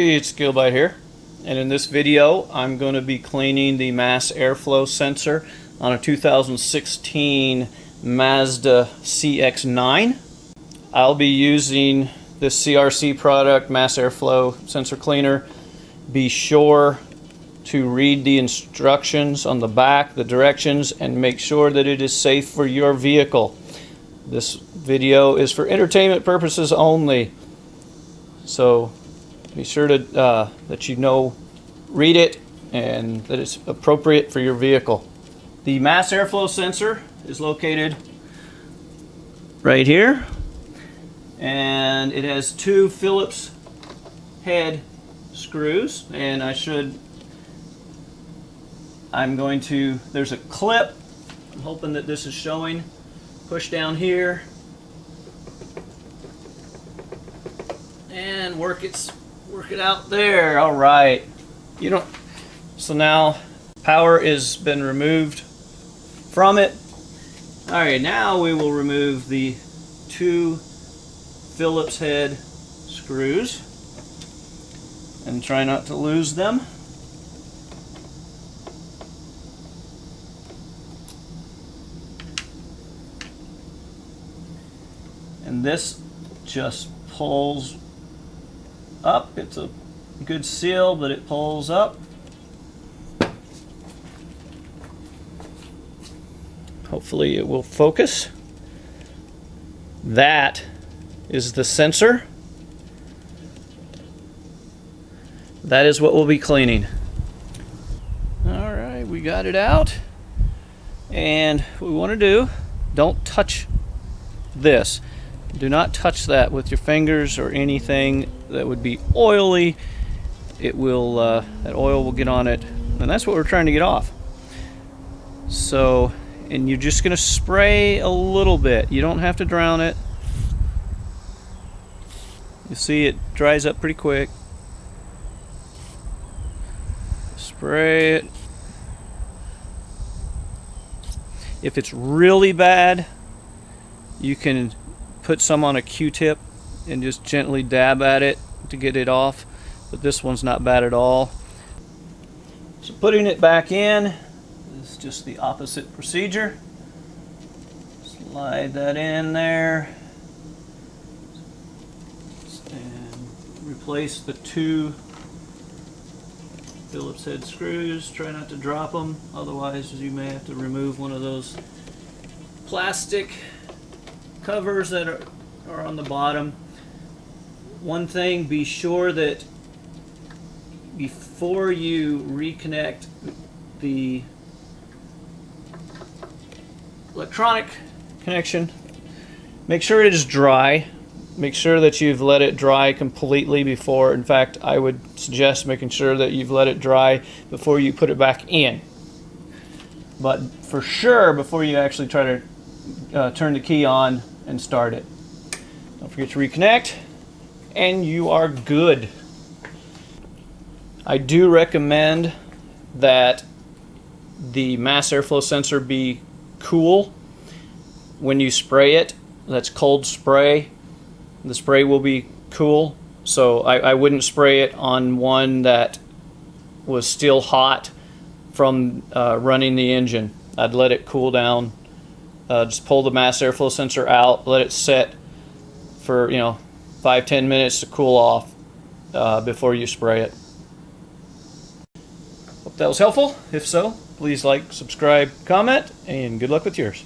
Hey, it's Gilbite here, and in this video I'm going to be cleaning the mass airflow sensor on a 2016 Mazda CX-9. I'll be using this CRC product, mass airflow sensor cleaner. Be sure to read the instructions on the back, the directions, and make sure that it is safe for your vehicle. This video is for entertainment purposes only, so be sure to that you know, read it, and that it's appropriate for your vehicle. The mass airflow sensor is located right here, and it has two Phillips head screws, and there's a clip. I'm hoping that this is showing. Push down here and work it out there. All right. So now power has been removed from it. All right, now we will remove the two Phillips head screws and try not to lose them. And this just pulls up. It's a good seal, but it pulls up. Hopefully it will focus. That is the sensor. That is what we'll be cleaning. All right, we got it out. And what we want to do, don't touch this. Do not touch that with your fingers or anything that would be oily. It will, that oil will get on it, and that's what we're trying to get off. So, and you're just going to spray a little bit. You don't have to drown it. You see it dries up pretty quick. Spray it. If it's really bad, you can put some on a Q-tip and just gently dab at it to get it off, but this one's not bad at all. So putting it back in is just the opposite procedure. Slide that in there and replace the two Phillips head screws. Try not to drop them, otherwise you may have to remove one of those plastic covers that are on the bottom. One thing, be sure that before you reconnect the electronic connection, make sure it is dry. Make sure that you've let it dry completely before. In fact, I would suggest making sure that you've let it dry before you put it back in. But for sure, before you actually try to turn the key on and start it. Don't forget to reconnect, and you are good. I do recommend that the mass airflow sensor be cool when you spray it. That's cold spray. The spray will be cool, so I wouldn't spray it on one that was still hot from running the engine. I'd let it cool down. Just pull the mass airflow sensor out, let it set for 5-10 minutes to cool off before you spray it. Hope that was helpful. If so, please like, subscribe, comment, and good luck with yours.